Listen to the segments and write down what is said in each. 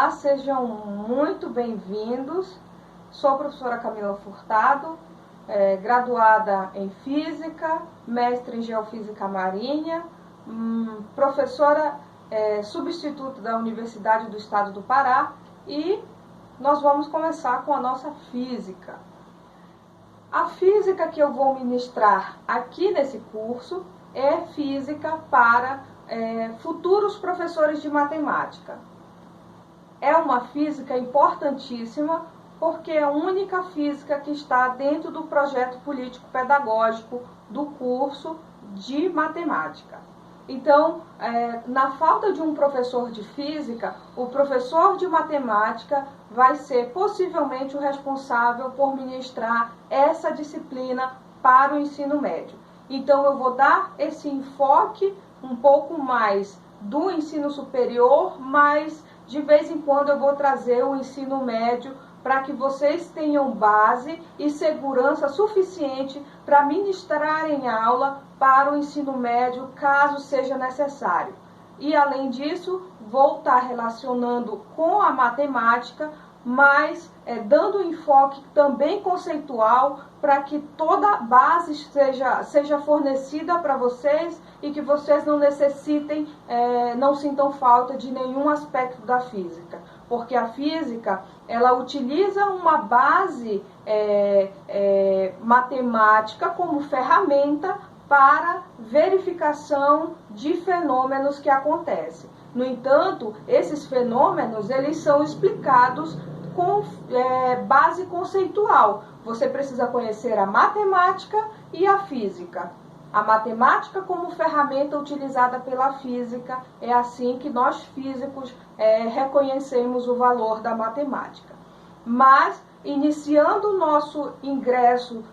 Olá, sejam muito bem-vindos. Sou a professora Camila Furtado, graduada em Física, mestre em Geofísica Marinha, professora substituta da Universidade do Estado do Pará, e nós vamos começar com a nossa física. A física que eu vou ministrar aqui nesse curso é física para futuros professores de matemática. É uma física importantíssima porque é a única física que está dentro do projeto político-pedagógico do curso de matemática. Então, na falta de um professor de física, o professor de matemática vai ser possivelmente o responsável por ministrar essa disciplina para o ensino médio. Então, eu vou dar esse enfoque um pouco mais do ensino superior, mas de vez em quando eu vou trazer o ensino médio para que vocês tenham base e segurança suficiente para ministrarem aula para o ensino médio, caso seja necessário. E, além disso, vou estar relacionando com a matemática, mas dando um enfoque também conceitual para que toda a base seja fornecida para vocês e que vocês não necessitem, não sintam falta de nenhum aspecto da física. Porque a física, ela utiliza uma base matemática como ferramenta para verificação de fenômenos que acontecem. No entanto, esses fenômenos, eles são explicados com base conceitual. Você precisa conhecer a matemática e a física. A matemática como ferramenta utilizada pela física, é assim que nós físicos reconhecemos o valor da matemática. Mas, iniciando o nosso ingresso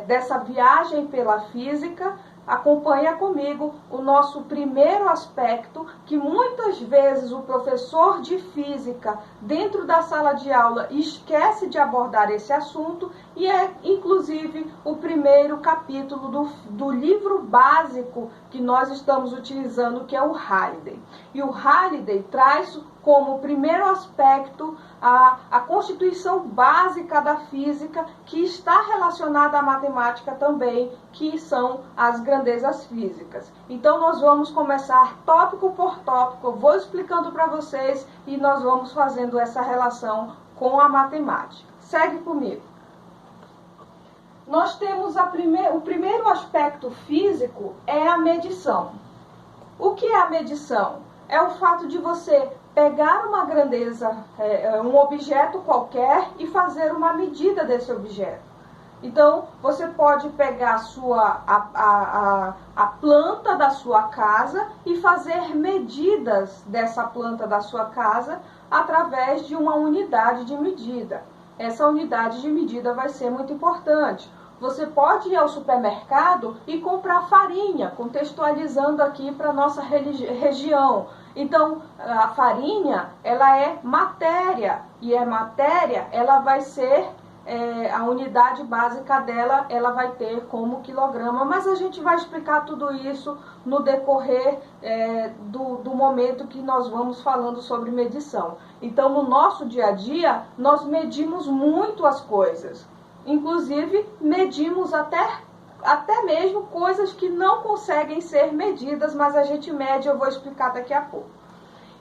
dessa viagem pela física, acompanha comigo o nosso primeiro aspecto, que muitas vezes o professor de física, dentro da sala de aula, esquece de abordar esse assunto, e é, inclusive, o primeiro capítulo do livro básico que nós estamos utilizando, que é o Halliday. E o Halliday traz como primeiro aspecto a constituição básica da física, que está relacionada à matemática também, que são as grandezas físicas. Então, nós vamos começar tópico por tópico, eu vou explicando para vocês e nós vamos fazendo essa relação com a matemática. Segue comigo. Nós temos o primeiro aspecto físico é a medição. O que é a medição? É o fato de você pegar uma grandeza, um objeto qualquer, e fazer uma medida desse objeto. Então, você pode pegar a planta da sua casa e fazer medidas dessa planta da sua casa através de uma unidade de medida. Essa unidade de medida vai ser muito importante. Você pode ir ao supermercado e comprar farinha, contextualizando aqui para a nossa região. Então, a farinha, ela é matéria, e matéria, ela vai ser, a unidade básica dela, ela vai ter como quilograma, mas a gente vai explicar tudo isso no decorrer do momento que nós vamos falando sobre medição. Então, no nosso dia a dia, nós medimos muito as coisas. Inclusive, medimos até mesmo coisas que não conseguem ser medidas, mas a gente mede, eu vou explicar daqui a pouco.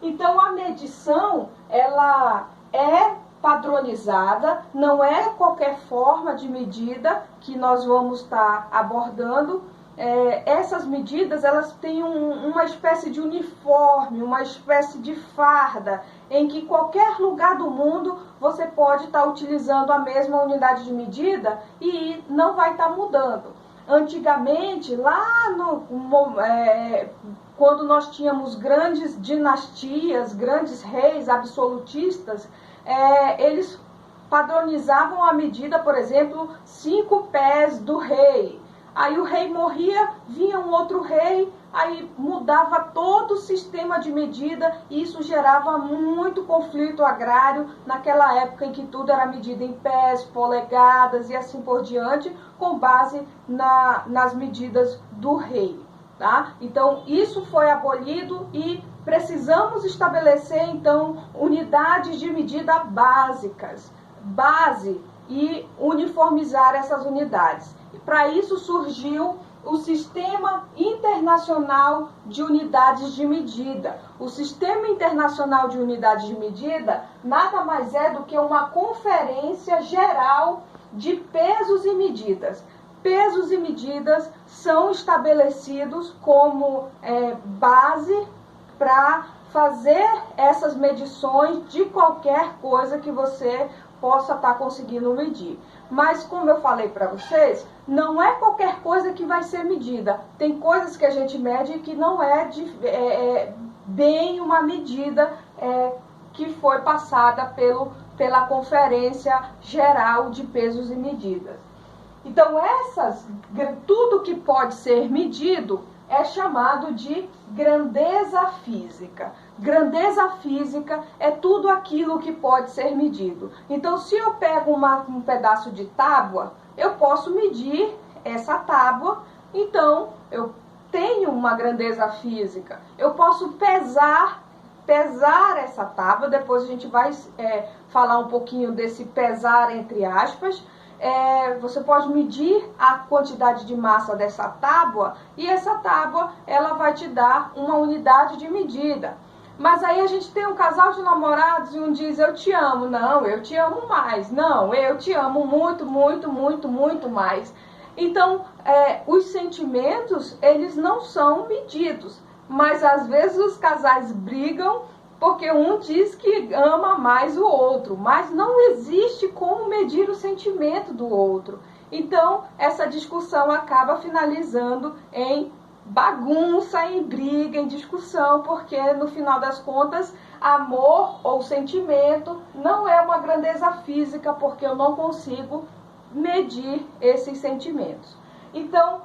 Então, a medição, ela é padronizada, não é qualquer forma de medida que nós vamos estar abordando. Essas medidas, elas têm uma espécie de uniforme, uma espécie de farda, em que qualquer lugar do mundo você pode estar utilizando a mesma unidade de medida e não vai estar mudando. Antigamente, lá quando nós tínhamos grandes dinastias, grandes reis absolutistas, eles padronizavam a medida, por exemplo, 5 pés do rei. Aí o rei morria, vinha um outro rei, aí mudava todo o sistema de medida, e isso gerava muito conflito agrário naquela época em que tudo era medido em pés, polegadas e assim por diante, com base nas medidas do rei. Tá? Então, isso foi abolido e precisamos estabelecer, então, unidades de medida básicas, e uniformizar essas unidades. E para isso surgiu o Sistema Internacional de Unidades de Medida. O Sistema Internacional de Unidades de Medida nada mais é do que uma conferência geral de pesos e medidas. Pesos e medidas são estabelecidos como base para fazer essas medições de qualquer coisa que você possa estar conseguindo medir. Mas, como eu falei para vocês, não é qualquer coisa que vai ser medida. Tem coisas que a gente mede que não é bem uma medida que foi passada pela Conferência Geral de Pesos e Medidas. Então, tudo que pode ser medido é chamado de grandeza física. Grandeza física é tudo aquilo que pode ser medido. Então, se eu pego um pedaço de tábua, eu posso medir essa tábua, então eu tenho uma grandeza física. Eu posso pesar essa tábua, depois a gente vai falar um pouquinho desse pesar entre aspas. Você pode medir a quantidade de massa dessa tábua e essa tábua ela vai te dar uma unidade de medida. Mas aí a gente tem um casal de namorados e um diz eu te amo, não, eu te amo mais, não, eu te amo muito, muito, muito, muito mais. Então, os sentimentos, eles não são medidos, mas às vezes os casais brigam porque um diz que ama mais o outro, mas não existe como medir o sentimento do outro. Então, essa discussão acaba finalizando em bagunça, em briga, em discussão, porque no final das contas, amor ou sentimento não é uma grandeza física, porque eu não consigo medir esses sentimentos. Então,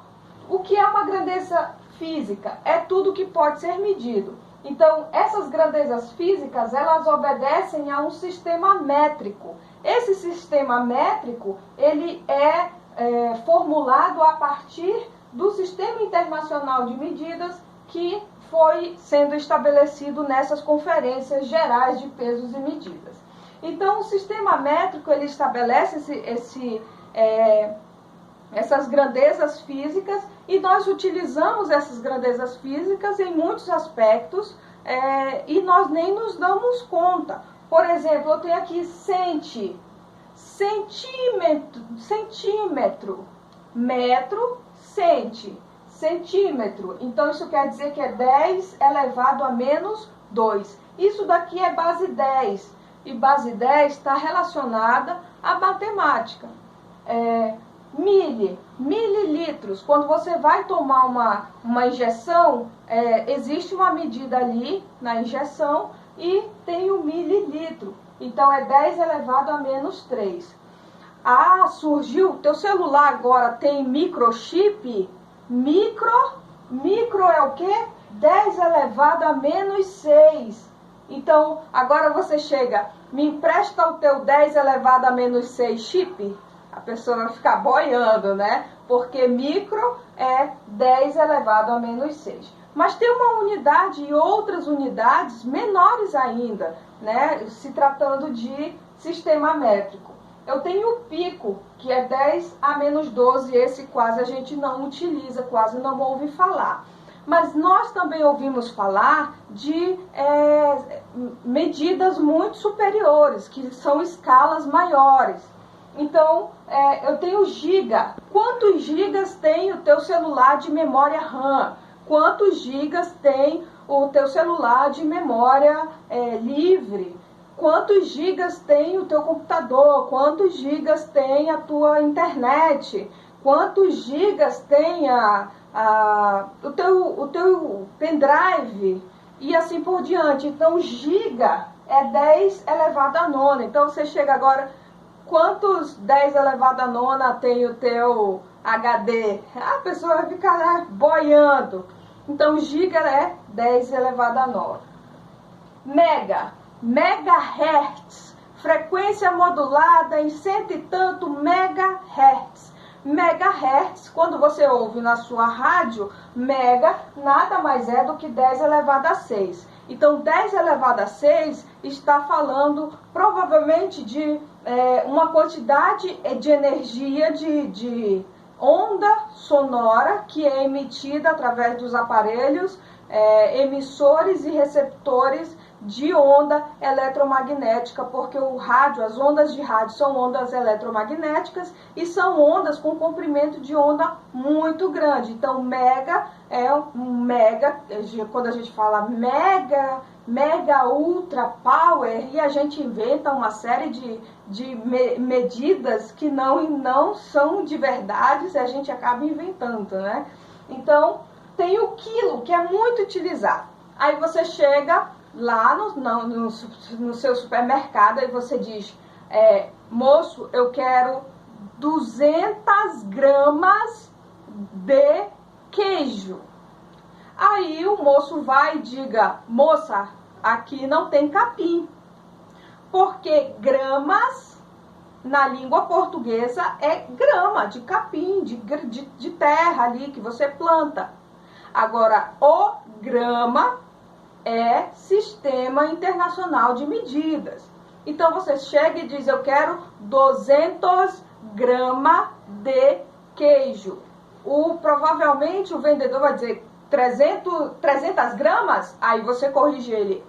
o que é uma grandeza física? É tudo que pode ser medido. Então, essas grandezas físicas, elas obedecem a um sistema métrico. Esse sistema métrico, ele é formulado a partir do Sistema Internacional de Medidas que foi sendo estabelecido nessas conferências gerais de pesos e medidas. Então, o sistema métrico, ele estabelece essas grandezas físicas e nós utilizamos essas grandezas físicas em muitos aspectos e nós nem nos damos conta. Por exemplo, eu tenho aqui centímetro, metro, centímetro. Então, isso quer dizer que é 10 elevado a menos 2. Isso daqui é base 10. E base 10 está relacionada à matemática. Mililitros. Quando você vai tomar uma injeção, existe uma medida ali na injeção e tem o mililitro. Então, é 10 elevado a menos 3. Surgiu, teu celular agora tem microchip. Micro é o quê? 10 elevado a menos 6. Então, agora você chega, me empresta o teu 10 elevado a menos 6 chip? A pessoa vai ficar boiando, né? Porque micro é 10 elevado a menos 6. Mas tem uma unidade e outras unidades menores ainda, né? Se tratando de sistema métrico. Eu tenho o pico, que é 10 a menos 12, esse quase a gente não utiliza, quase não ouve falar. Mas nós também ouvimos falar de medidas muito superiores, que são escalas maiores. Então, eu tenho giga. Quantos gigas tem o teu celular de memória RAM? Quantos gigas tem o teu celular de memória livre? Quantos gigas tem o teu computador? Quantos gigas tem a tua internet? Quantos gigas tem o teu pendrive? E assim por diante. Então, giga é 10 elevado a nona. Então, você chega agora, quantos 10 elevado a nona tem o teu HD? A pessoa vai ficar boiando. Então, giga é 10 elevado a 9. Megahertz, frequência modulada em cento e tanto megahertz. Megahertz, quando você ouve na sua rádio, mega nada mais é do que 10 elevado a 6. Então 10 elevado a 6 está falando provavelmente de uma quantidade de energia de onda sonora que é emitida através dos aparelhos emissores e receptores de onda eletromagnética, porque o rádio, as ondas de rádio são ondas eletromagnéticas e são ondas com comprimento de onda muito grande. Então mega é um mega, quando a gente fala mega ultra power, e a gente inventa uma série de medidas que não são de verdade, a gente acaba inventando, né? Então tem o quilo, que é muito utilizado. Aí você chega lá no seu supermercado e você diz, moço, eu quero 200 gramas de queijo. Aí o moço vai e diga, moça, aqui não tem capim. Porque gramas, na língua portuguesa, é grama de capim, de terra ali que você planta. Agora, o grama é Sistema Internacional de Medidas. Então você chega e diz, eu quero 200 gramas de queijo. Provavelmente o vendedor vai dizer 300 gramas, aí você corrige ele,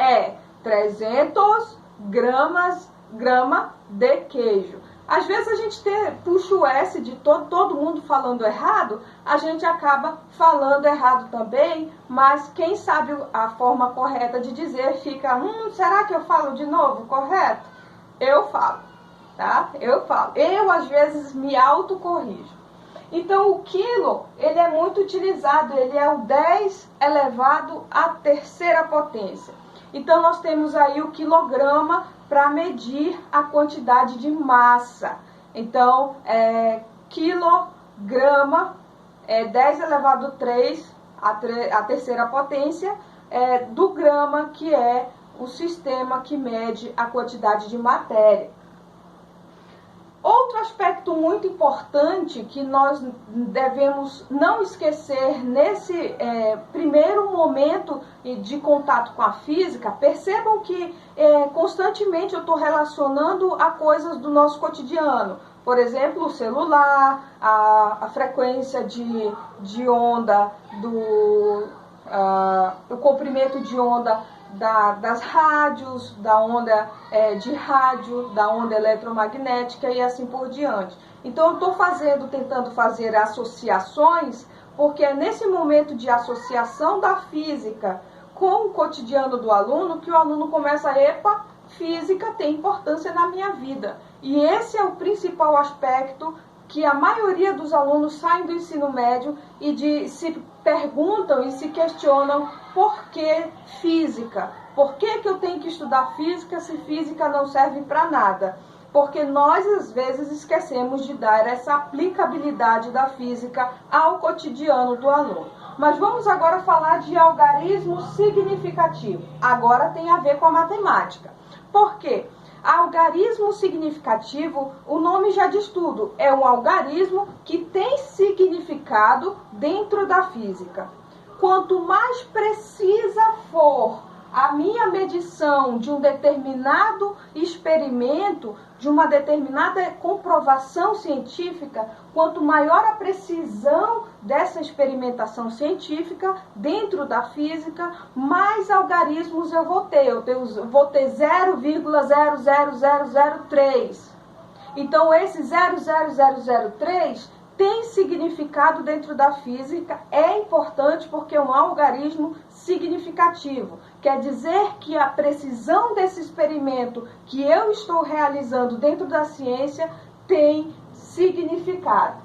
300 grama de queijo. Às vezes a gente puxa o S de todo mundo falando errado, a gente acaba falando errado também, mas quem sabe a forma correta de dizer fica, será que eu falo de novo correto? Eu falo, tá? Eu falo. Eu às vezes me autocorrijo. Então o quilo, ele é muito utilizado, ele é o 10 elevado à terceira potência. Então nós temos aí o quilograma para medir a quantidade de massa. Então, quilograma é 10 elevado a 3, a terceira potência, do grama, que é o sistema que mede a quantidade de matéria. Outro aspecto muito importante que nós devemos não esquecer nesse primeiro momento de contato com a física, percebam que constantemente eu estou relacionando a coisas do nosso cotidiano. Por exemplo, o celular, a frequência de onda, o comprimento de onda das rádios, da onda de rádio, da onda eletromagnética e assim por diante. Então eu estou tentando fazer associações, porque é nesse momento de associação da física com o cotidiano do aluno que o aluno começa física tem importância na minha vida. E esse é o principal aspecto que a maioria dos alunos saem do ensino médio e se perguntam e se questionam: por que física? Por que eu tenho que estudar física se física não serve para nada? Porque nós às vezes esquecemos de dar essa aplicabilidade da física ao cotidiano do aluno. Mas vamos agora falar de algarismo significativo. Agora tem a ver com a matemática. Por quê? Algarismo significativo, o nome já diz tudo, é um algarismo que tem significado dentro da física. Quanto mais precisa for a minha medição de um determinado experimento, de uma determinada comprovação científica, quanto maior a precisão dessa experimentação científica dentro da física, mais algarismos eu vou ter. Eu vou ter 0,00003. Então, esse 0,0003 tem significado dentro da física, é importante porque é um algarismo significativo. Quer dizer que a precisão desse experimento que eu estou realizando dentro da ciência tem significado.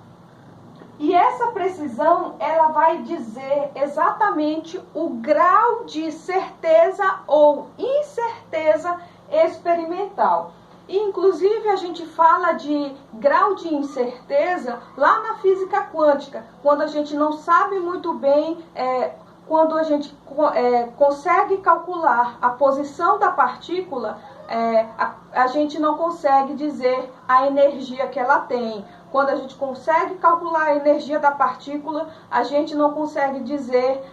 E essa precisão, ela vai dizer exatamente o grau de certeza ou incerteza experimental. Inclusive, a gente fala de grau de incerteza lá na física quântica, quando a gente não sabe muito bem, quando a gente consegue calcular a posição da partícula, a gente não consegue dizer a energia que ela tem. Quando a gente consegue calcular a energia da partícula, a gente não consegue dizer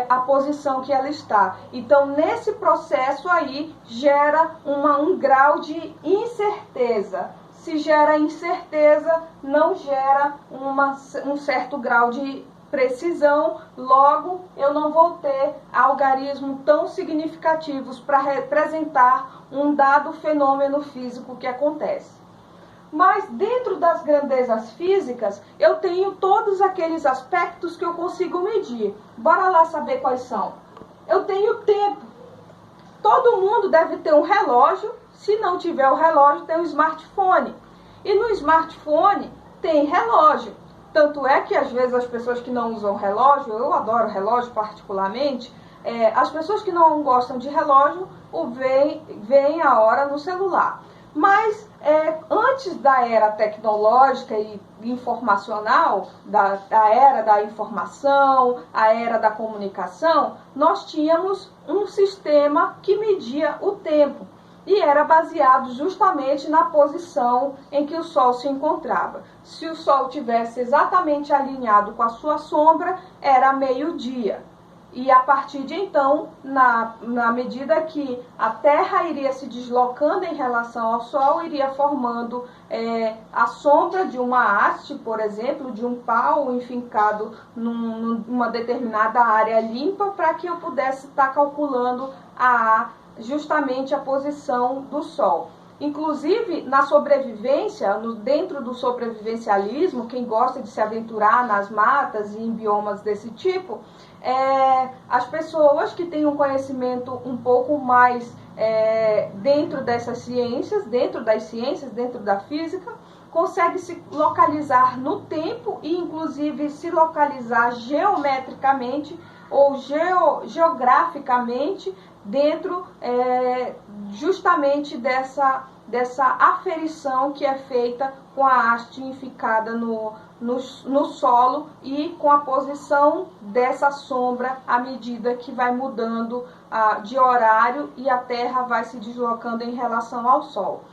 a posição que ela está. Então, nesse processo aí, gera um grau de incerteza. Se gera incerteza, não gera um certo grau de precisão, logo eu não vou ter algarismos tão significativos para representar um dado fenômeno físico que acontece. Mas dentro das grandezas físicas, eu tenho todos aqueles aspectos que eu consigo medir. Bora lá saber quais são. Eu tenho tempo. Todo mundo deve ter um relógio. Se não tiver o relógio, tem um smartphone. E no smartphone tem relógio. Tanto é que às vezes as pessoas que não usam relógio, eu adoro relógio particularmente, as pessoas que não gostam de relógio veem a hora no celular. Mas antes da era tecnológica e informacional, da era da informação, a era da comunicação, nós tínhamos um sistema que media o tempo. E era baseado justamente na posição em que o Sol se encontrava. Se o Sol tivesse exatamente alinhado com a sua sombra, era meio-dia. E a partir de então, na medida que a Terra iria se deslocando em relação ao Sol, iria formando a sombra de uma haste, por exemplo, de um pau enfincado numa determinada área limpa, para que eu pudesse estar calculando justamente a posição do Sol. Inclusive, na sobrevivência, dentro do sobrevivencialismo, quem gosta de se aventurar nas matas e em biomas desse tipo, as pessoas que têm um conhecimento um pouco mais dentro dessas ciências, dentro da física, conseguem se localizar no tempo e, inclusive, se localizar geometricamente ou geograficamente dentro justamente dessa aferição que é feita com a haste enficada no solo e com a posição dessa sombra à medida que vai mudando de horário e a Terra vai se deslocando em relação ao Sol.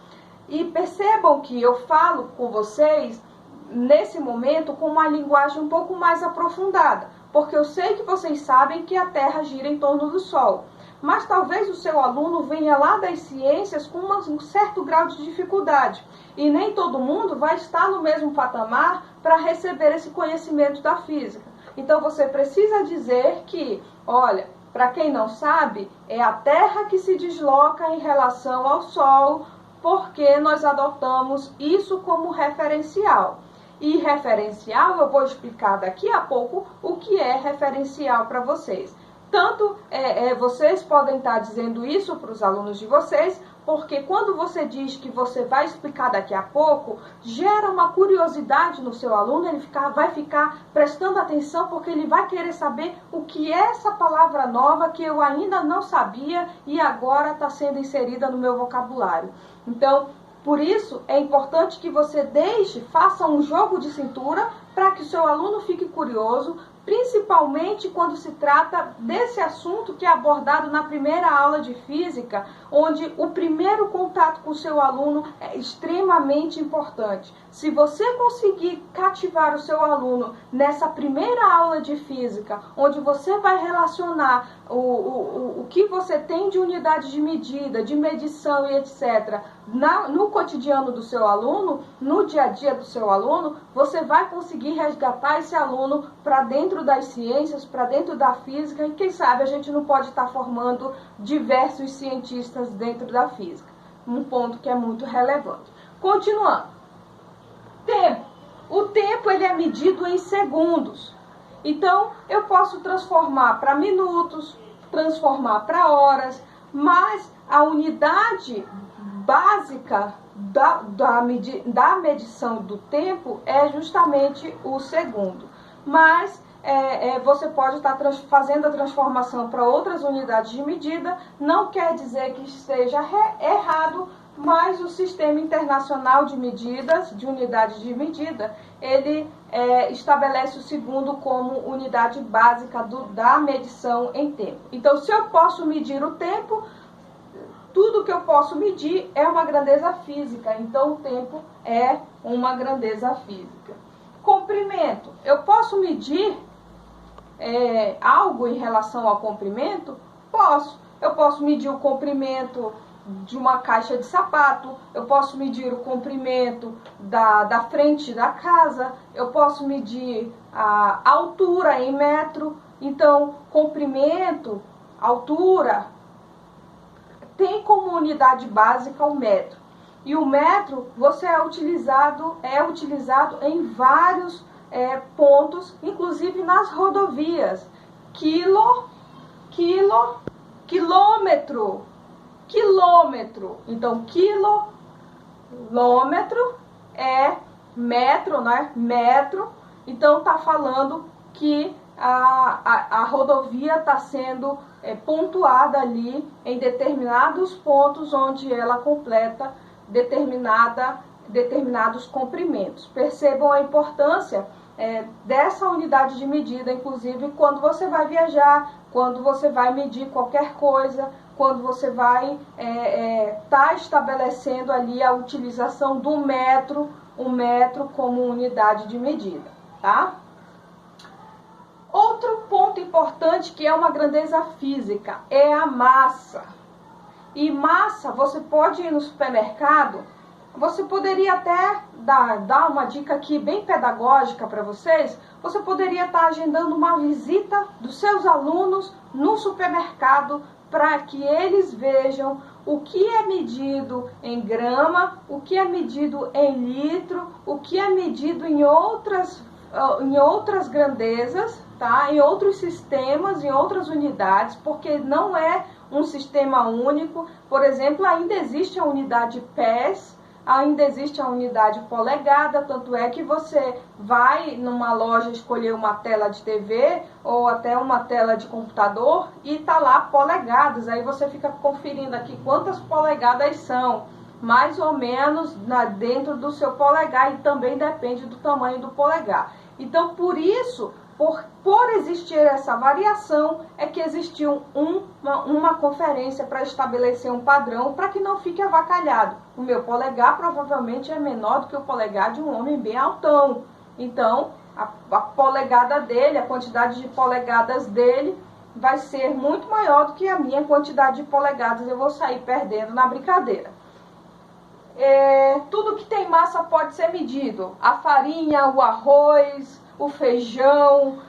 E percebam que eu falo com vocês nesse momento com uma linguagem um pouco mais aprofundada, porque eu sei que vocês sabem que a Terra gira em torno do Sol. Mas talvez o seu aluno venha lá das ciências com um certo grau de dificuldade. E nem todo mundo vai estar no mesmo patamar para receber esse conhecimento da física. Então você precisa dizer que, olha, para quem não sabe, é a Terra que se desloca em relação ao Sol, porque nós adotamos isso como referencial. E referencial, eu vou explicar daqui a pouco o que é referencial para vocês. Tanto vocês podem estar dizendo isso para os alunos de vocês, porque quando você diz que você vai explicar daqui a pouco, gera uma curiosidade no seu aluno, ele vai ficar prestando atenção, porque ele vai querer saber o que é essa palavra nova que eu ainda não sabia e agora está sendo inserida no meu vocabulário. Então, por isso, é importante que você faça um jogo de cintura para que o seu aluno fique curioso, principalmente quando se trata desse assunto que é abordado na primeira aula de física, onde o primeiro contato com o seu aluno é extremamente importante. Se você conseguir cativar o seu aluno nessa primeira aula de física, onde você vai relacionar o que você tem de unidade de medida, de medição e etc., no cotidiano do seu aluno, no dia a dia do seu aluno, você vai conseguir resgatar esse aluno para dentro das ciências, para dentro da física, e quem sabe a gente não pode estar formando diversos cientistas dentro da física. Um ponto que é muito relevante. Continuando. Tempo. O tempo ele é medido em segundos. Então, eu posso transformar para minutos, transformar para horas, mas a unidade básica da medição do tempo é justamente o segundo. Mas você pode estar fazendo a transformação para outras unidades de medida, não quer dizer que esteja errado, mas o Sistema Internacional de Medidas, de unidades de medida, ele estabelece o segundo como unidade básica da medição em tempo. Então, se eu posso medir o tempo, tudo que eu posso medir é uma grandeza física, então o tempo é uma grandeza física. Comprimento, eu posso medir algo em relação ao comprimento? Posso. Eu posso medir o comprimento de uma caixa de sapato, eu posso medir o comprimento da frente da casa, eu posso medir a altura em metro. Então, comprimento, altura, tem como unidade básica o metro. E o metro é utilizado em vários pontos, inclusive nas rodovias. Quilômetro. Então, quilômetro é metro, né? Metro. Então, está falando que a rodovia está sendo pontuada ali em determinados pontos onde ela completa determinados comprimentos. Percebam a importância dessa unidade de medida, inclusive quando você vai viajar, quando você vai medir qualquer coisa, quando você vai tá estabelecendo ali a utilização do metro, o metro como unidade de medida, tá? Outro ponto importante que é uma grandeza física é a massa. E massa, você pode ir no supermercado, você poderia até dar uma dica aqui bem pedagógica para vocês, você poderia estar agendando uma visita dos seus alunos no supermercado para que eles vejam o que é medido em grama, o que é medido em litro, o que é medido em outras grandezas, tá? Em outros sistemas, em outras unidades, porque não é um sistema único. Por exemplo, ainda existe a unidade pés, ainda existe a unidade polegada, tanto é que você vai numa loja escolher uma tela de TV ou até uma tela de computador e tá lá polegadas, aí você fica conferindo aqui quantas polegadas são, mais ou menos dentro do seu polegar, e também depende do tamanho do polegar. Então, por isso, por existir essa variação, é que existiu uma conferência para estabelecer um padrão para que não fique avacalhado. O meu polegar provavelmente é menor do que o polegar de um homem bem altão. Então, a polegada dele, a quantidade de polegadas dele vai ser muito maior do que a minha quantidade de polegadas. Eu vou sair perdendo na brincadeira. Tudo que tem massa pode ser medido. A farinha, o arroz, o feijão,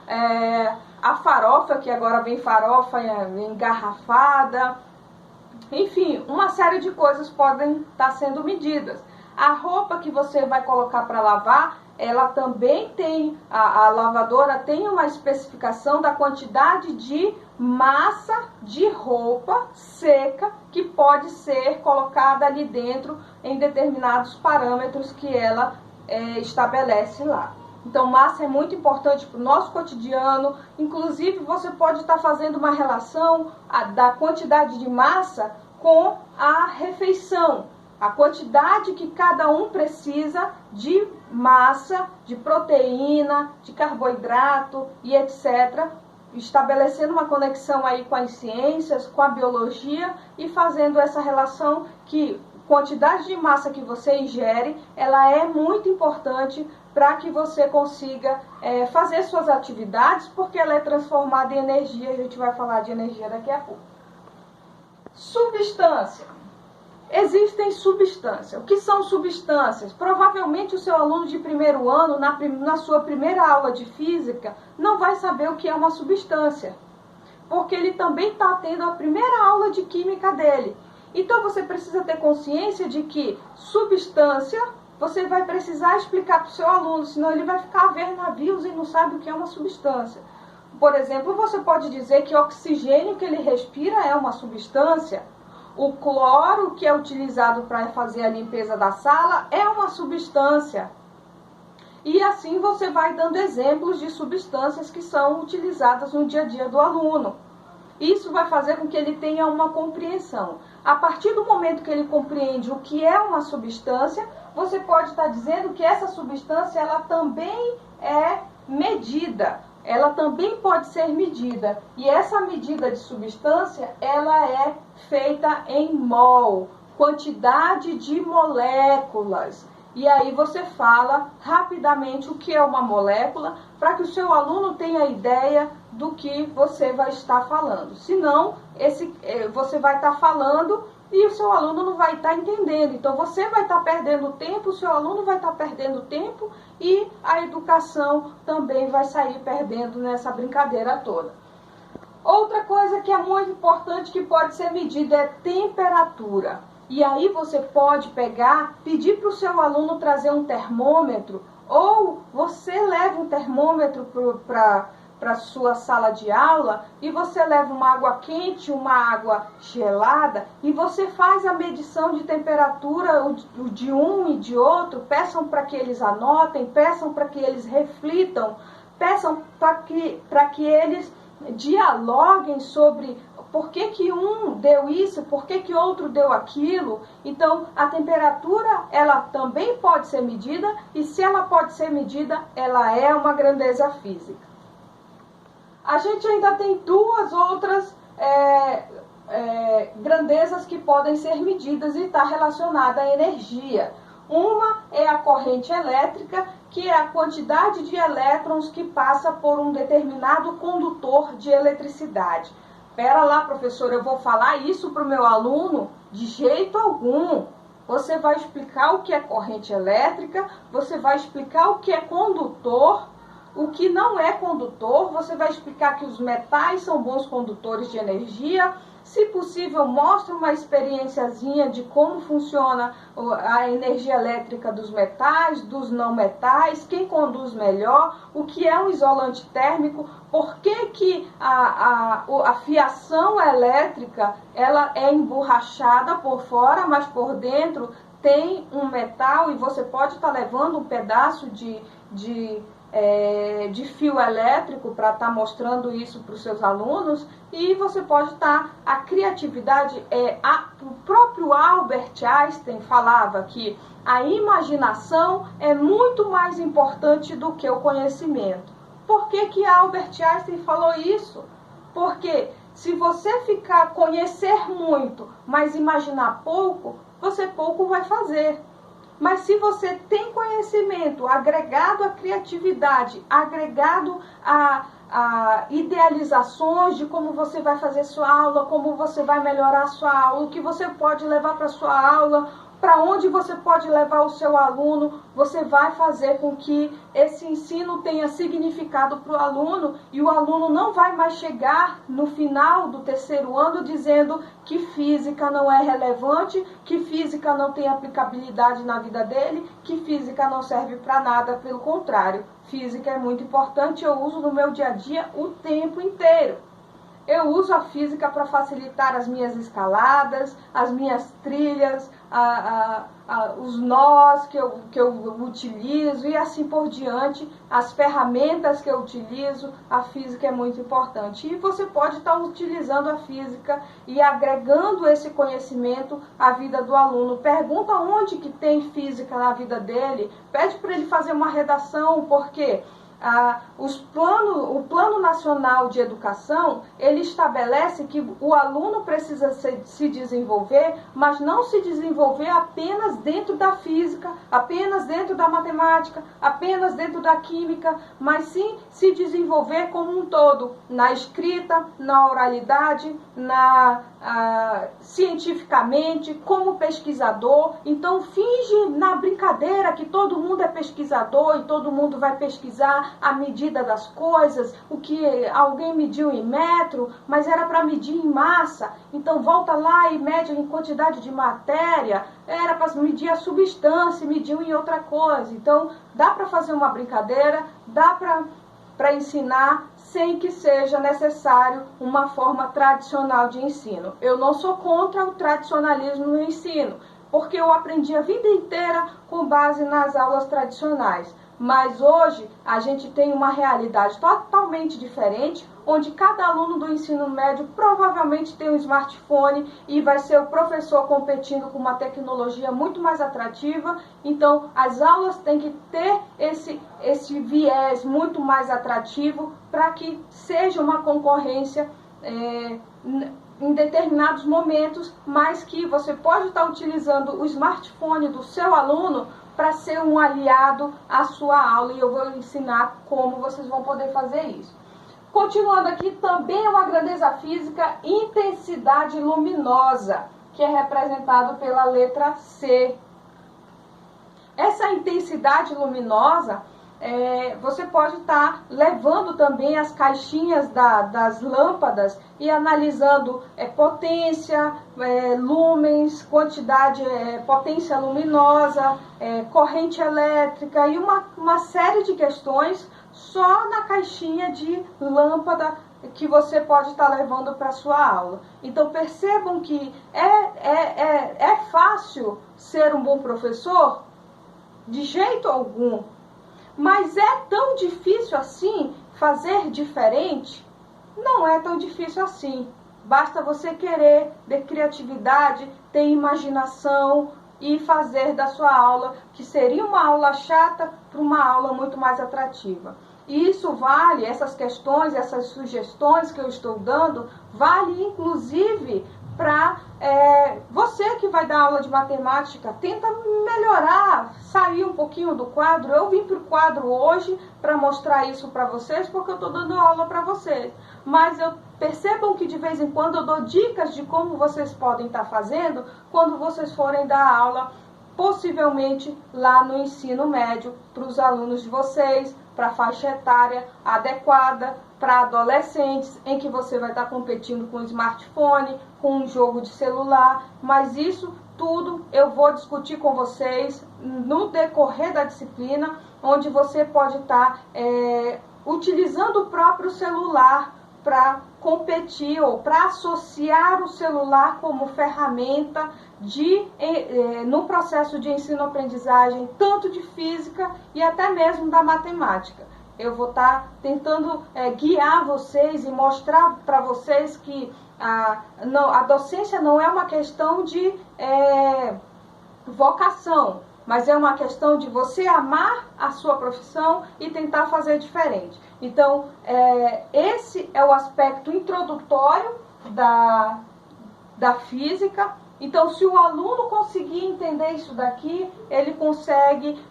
a farofa, que agora vem farofa engarrafada. Enfim, uma série de coisas podem estar sendo medidas. A roupa que você vai colocar para lavar, ela também tem, a lavadora tem uma especificação da quantidade de massa de roupa seca que pode ser colocada ali dentro em determinados parâmetros que ela estabelece lá. Então, massa é muito importante para o nosso cotidiano. Inclusive, você pode estar fazendo uma relação da quantidade de massa com a refeição. A quantidade que cada um precisa de massa, de proteína, de carboidrato e etc. Estabelecendo uma conexão aí com as ciências, com a biologia e fazendo essa relação que quantidade de massa que você ingere, ela é muito importante para que você consiga fazer suas atividades, porque ela é transformada em energia. A gente vai falar de energia daqui a pouco. Substância. Existem substâncias. O que são substâncias? Provavelmente o seu aluno de primeiro ano, na sua primeira aula de física, não vai saber o que é uma substância, porque ele também está tendo a primeira aula de química dele. Então você precisa ter consciência de que substância você vai precisar explicar para o seu aluno, senão ele vai ficar a ver navios e não sabe o que é uma substância. Por exemplo, você pode dizer que o oxigênio que ele respira é uma substância. O cloro que é utilizado para fazer a limpeza da sala é uma substância. E assim você vai dando exemplos de substâncias que são utilizadas no dia a dia do aluno. Isso vai fazer com que ele tenha uma compreensão. A partir do momento que ele compreende o que é uma substância, você pode estar dizendo que essa substância ela também é medida. ela também pode ser medida. E essa medida de substância, ela é feita em mol, quantidade de moléculas. E aí você fala rapidamente o que é uma molécula, para que o seu aluno tenha ideia do que você vai estar falando. Senão, você vai estar falando e o seu aluno não vai estar entendendo. Então, você vai estar perdendo tempo, o seu aluno vai estar perdendo tempo e a educação também vai sair perdendo nessa brincadeira toda. Outra coisa que é muito importante que pode ser medida é temperatura. E aí você pode pedir para o seu aluno trazer um termômetro, ou você leva um termômetro para a sua sala de aula e você leva uma água quente, uma água gelada e você faz a medição de temperatura de um e de outro. Peçam para que eles anotem, peçam para que eles reflitam, peçam para que eles dialoguem sobre por que um deu isso, por que outro deu aquilo. Então, a temperatura, ela também pode ser medida, e se ela pode ser medida, ela é uma grandeza física. A gente ainda tem duas outras grandezas que podem ser medidas e está relacionada à energia. Uma é a corrente elétrica, que é a quantidade de elétrons que passa por um determinado condutor de eletricidade. Pera lá, professor, eu vou falar isso para o meu aluno? De jeito algum. Você vai explicar o que é corrente elétrica, você vai explicar o que é condutor, o que não é condutor, você vai explicar que os metais são bons condutores de energia. Se possível, mostre uma experiênciazinha de como funciona a energia elétrica dos metais, dos não metais, quem conduz melhor, o que é um isolante térmico, por que a fiação elétrica ela é emborrachada por fora, mas por dentro tem um metal e você pode estar levando um pedaço de fio elétrico para estar mostrando isso para os seus alunos. E você pode estar, a criatividade, o próprio Albert Einstein falava que a imaginação é muito mais importante do que o conhecimento. Por que Albert Einstein falou isso? Porque se você conhecer muito, mas imaginar pouco, você pouco vai fazer. Mas se você tem conhecimento agregado à criatividade, agregado a idealizações de como você vai fazer sua aula, como você vai melhorar sua aula, o que você pode levar para sua aula, para onde você pode levar o seu aluno, você vai fazer com que esse ensino tenha significado para o aluno, e o aluno não vai mais chegar no final do terceiro ano dizendo que física não é relevante, que física não tem aplicabilidade na vida dele, que física não serve para nada. Pelo contrário, física é muito importante, eu uso no meu dia a dia o tempo inteiro. Eu uso a física para facilitar as minhas escaladas, as minhas trilhas, os nós que eu utilizo e assim por diante, as ferramentas que eu utilizo. A física é muito importante. E você pode estar utilizando a física e agregando esse conhecimento à vida do aluno. Pergunta onde que tem física na vida dele, pede para ele fazer uma redação, porque o Plano Nacional de Educação, ele estabelece que o aluno precisa se desenvolver, mas não se desenvolver apenas dentro da física, apenas dentro da matemática, apenas dentro da química, mas sim se desenvolver como um todo, na escrita, na oralidade, cientificamente, como pesquisador. Então finge na brincadeira que todo mundo é pesquisador e todo mundo vai pesquisar a medida das coisas, o que alguém mediu em metro, mas era para medir em massa. Então volta lá e mede em quantidade de matéria, era para medir a substância, mediu em outra coisa. Então dá para fazer uma brincadeira, dá para ensinar sem que seja necessário uma forma tradicional de ensino. Eu não sou contra o tradicionalismo no ensino, porque eu aprendi a vida inteira com base nas aulas tradicionais. Mas hoje a gente tem uma realidade totalmente diferente, onde cada aluno do ensino médio provavelmente tem um smartphone e vai ser o professor competindo com uma tecnologia muito mais atrativa. Então, as aulas têm que ter esse viés muito mais atrativo para que seja uma concorrência em determinados momentos, mas que você pode estar utilizando o smartphone do seu aluno para ser um aliado à sua aula, e eu vou ensinar como vocês vão poder fazer isso. Continuando aqui, também é uma grandeza física, intensidade luminosa, que é representado pela letra C. Essa intensidade luminosa, você pode estar levando também as caixinhas das lâmpadas e analisando potência, lumens, quantidade, potência luminosa, corrente elétrica e uma série de questões só na caixinha de lâmpada que você pode estar levando para a sua aula. Então percebam que é fácil ser um bom professor? De jeito algum. Mas é tão difícil assim fazer diferente? Não é tão difícil assim. Basta você querer, ter criatividade, ter imaginação e fazer da sua aula, que seria uma aula chata, para uma aula muito mais atrativa. E isso vale, essas questões, essas sugestões que eu estou dando, vale inclusive para você que vai dar aula de matemática. Tenta melhorar, sair um pouquinho do quadro. Eu vim para o quadro hoje para mostrar isso para vocês, porque eu estou dando aula para vocês. Mas percebam que de vez em quando eu dou dicas de como vocês podem estar fazendo quando vocês forem dar aula, possivelmente lá no ensino médio, para os alunos de vocês, para a faixa etária adequada, para adolescentes, em que você vai estar competindo com o smartphone, com um jogo de celular. Mas isso tudo eu vou discutir com vocês no decorrer da disciplina, onde você pode estar utilizando o próprio celular para competir ou para associar o celular como ferramenta no processo de ensino-aprendizagem, tanto de física e até mesmo da matemática. Eu vou estar tentando guiar vocês e mostrar para vocês que a docência não é uma questão de vocação, mas é uma questão de você amar a sua profissão e tentar fazer diferente. Então, esse é o aspecto introdutório da física. Então, se o aluno conseguir entender isso daqui, ele consegue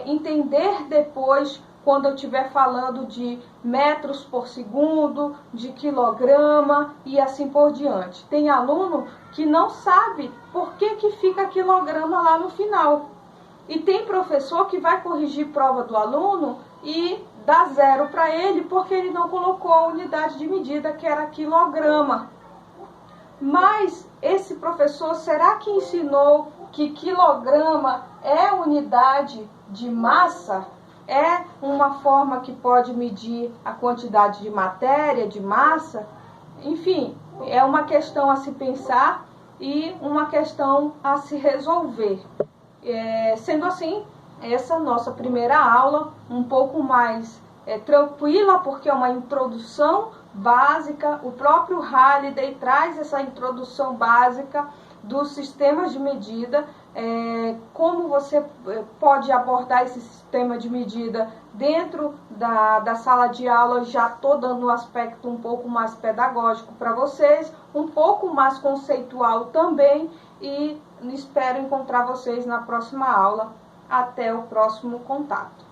entender depois, quando eu estiver falando de metros por segundo, de quilograma e assim por diante. Tem aluno que não sabe por que fica quilograma lá no final. E tem professor que vai corrigir prova do aluno e dá 0 para ele porque ele não colocou a unidade de medida, que era quilograma. Mas esse professor, será que ensinou que quilograma é unidade de massa? É uma forma que pode medir a quantidade de matéria, de massa? Enfim, é uma questão a se pensar e uma questão a se resolver. Sendo assim, essa nossa primeira aula, um pouco mais tranquila, porque é uma introdução básica. O próprio Halliday traz essa introdução básica dos sistemas de medida, como você pode abordar esse sistema de medida dentro da sala de aula. Já estou dando um aspecto um pouco mais pedagógico para vocês, um pouco mais conceitual também, e espero encontrar vocês na próxima aula. Até o próximo contato.